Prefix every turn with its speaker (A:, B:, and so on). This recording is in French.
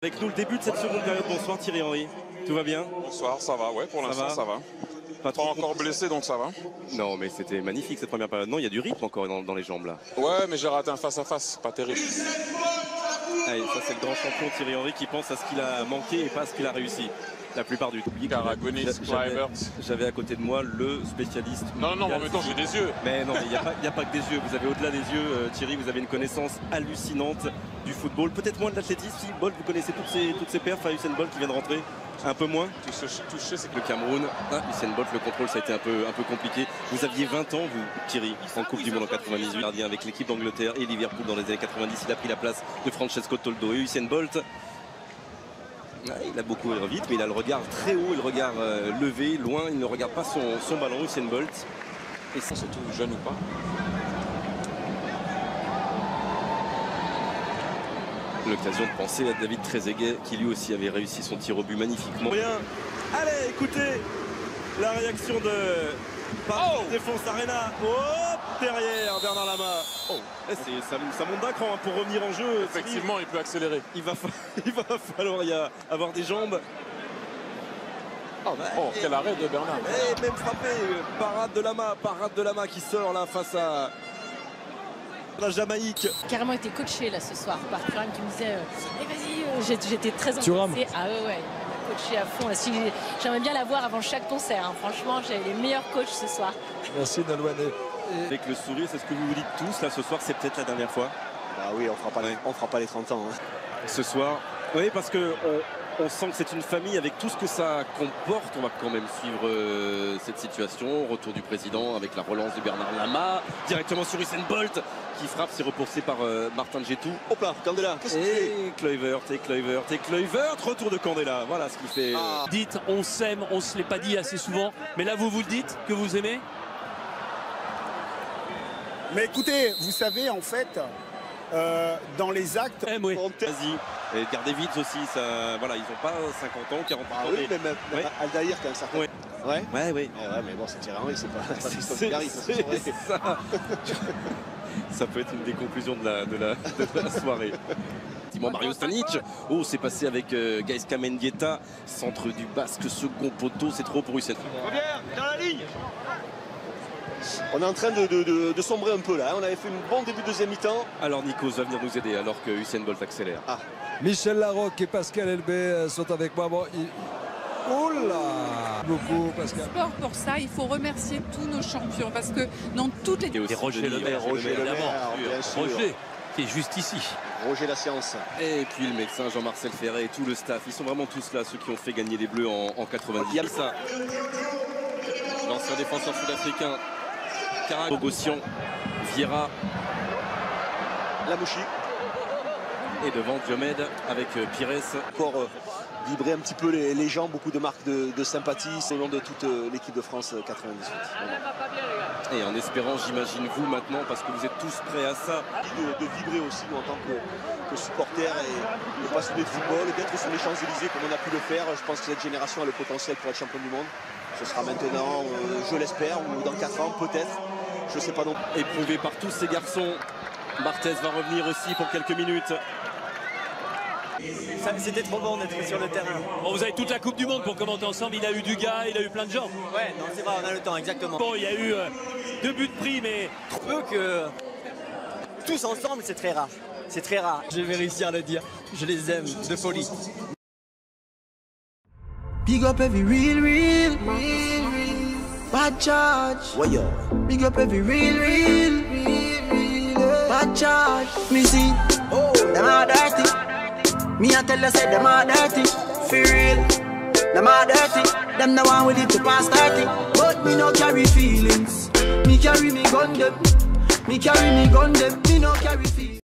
A: Avec nous le début de cette seconde période. Bonsoir Thierry Henry, tout va bien?
B: Bonsoir, ça va, ouais, pour l'instant ça va. Pas encore blessé donc ça va.
A: Non mais c'était magnifique cette première période. Non, il y a du rythme encore dans les jambes là.
B: Ouais, mais j'ai raté un face-à-face, pas terrible.
A: Allez, ça c'est le grand champion Thierry Henry qui pense à ce qu'il a manqué et pas à ce qu'il a réussi. La plupart du temps. J'avais à côté de moi le spécialiste.
B: Non, non, en même temps j'ai des yeux.
A: Mais non, il n'y a pas que des yeux. Vous avez au-delà des yeux, Thierry, vous avez une connaissance hallucinante du football. Peut-être moins de l'athlétisme. Si Bolt, vous connaissez toutes ces perfs à Usain Bolt qui vient de rentrer. Un peu moins.
B: Touché, c'est
A: le Cameroun. Usain Bolt, le contrôle, ça a été un peu compliqué. Vous aviez 20 ans, vous, Thierry, en Coupe du Monde en 98, gardien avec l'équipe d'Angleterre et Liverpool dans les années 90. Il a pris la place de Francesco Toldo. Et Usain Bolt, il a beaucoup vite, mais il a le regard très haut, le regard levé, loin. Il ne regarde pas son ballon, Usain Bolt.
B: Et c'est tout jeune ou pas.
A: L'occasion de penser à David Trezeguet qui lui aussi avait réussi son tir au but magnifiquement. Bien. Allez, écoutez la réaction de Défense Arena. Hop, derrière Bernard Lama. Oh, ça monte d'un cran pour revenir en jeu.
B: Effectivement, il peut accélérer.
A: Il va falloir avoir des jambes.
B: Oh, quel arrêt de Bernard.
A: Et même frappé, parade de Lama qui sort là face à la Jamaïque.
C: Carrément été coaché là ce soir par Thuram qui me disait vas-y, j'étais très intéressée. Ah ouais, coaché à fond. J'aimerais bien la voir avant chaque concert. Hein. Franchement, j'ai les meilleurs coachs ce soir.
D: Merci Nolwenn.
A: Avec le sourire, c'est ce que vous vous dites tous là ce soir, c'est peut-être la dernière fois.
E: Bah oui, on fera pas les 30 ans. Hein.
A: Ce soir, oui, parce que on sent que c'est une famille avec tout ce que ça comporte. On va quand même suivre cette situation. Retour du président avec la relance de Bernard Lama. Directement sur Usain Bolt qui frappe. C'est repoussé par Martin Djetou.
E: Hop là, Candela.
A: Et Kluivert. Retour de Candela. Voilà ce qui fait.
F: Dites, on s'aime, on se l'est pas dit assez souvent. Mais là, vous le dites que vous aimez?
G: Mais écoutez, vous savez, en fait, dans les actes...
F: Oui.
A: Et Gardevitz aussi, ça, voilà, ils n'ont pas 50 ans, 40 ans.
E: Ah oui, mais même Aldaïr quand même certain.
A: Ouais. Ouais.
E: Ouais, mais bon, c'est Thierry Henry, c'est pas Christophe Gary, ça.
A: Ça peut être une des conclusions de la soirée. Mario Stanic, c'est passé avec Gaïska Mendieta, centre du Basque, second poteau, c'est trop pour Usain.
H: Bien, dans la ligne.
E: On est en train de sombrer un peu là, on avait fait un bon début de deuxième mi-temps.
A: Alors Nikos va venir nous aider alors que Usain Bolt accélère.
D: Michel Larocque et Pascal Elbé sont avec moi. Bon, oh là, beaucoup Pascal.
I: Sport pour ça, il faut remercier tous nos champions parce que dans toutes les...
F: Et Roger Lemaire, Roger qui est juste ici.
E: Roger la science.
A: Et puis le médecin Jean-Marcel Ferret et tout le staff, ils sont vraiment tous là, ceux qui ont fait gagner les Bleus en 90. Ça. L'ancien défenseur sud-africain, Bogossian, Vieira.
E: Lamouchi.
A: Et devant Diomède avec Pires.
E: Encore vibrer un petit peu les gens, beaucoup de marques de sympathie au long de toute l'équipe de France 98.
A: Et en espérant, j'imagine vous maintenant, parce que vous êtes tous prêts à ça.
E: De vibrer aussi, nous, en tant que supporters et passionnés de football, d'être sur les Champs-Élysées comme on a pu le faire. Je pense que cette génération a le potentiel pour être champion du monde. Ce sera maintenant, je l'espère, ou dans 4 ans peut-être. Je ne sais pas non.
A: Éprouvé par tous ces garçons, Barthez va revenir aussi pour quelques minutes.
H: C'était trop bon d'être sur le terrain.
F: Bon, vous avez toute la Coupe du Monde pour commenter ensemble. Il a eu du gars, il a eu plein de gens.
H: Ouais, non, c'est vrai, on a le temps, exactement.
F: Bon, il y a eu 2 buts pris, mais...
H: Peu que tous ensemble, c'est très rare. C'est très rare. Je vais réussir à le dire. Je les aime de folie.
J: Big up every real bad charge. Big up every real bad charge. Me see, them are dirty. Me I tell you say them are dirty. For real, them are dirty. Them the one with it to pass 30. But me no carry feelings. Me carry me gun them. Me no carry feelings.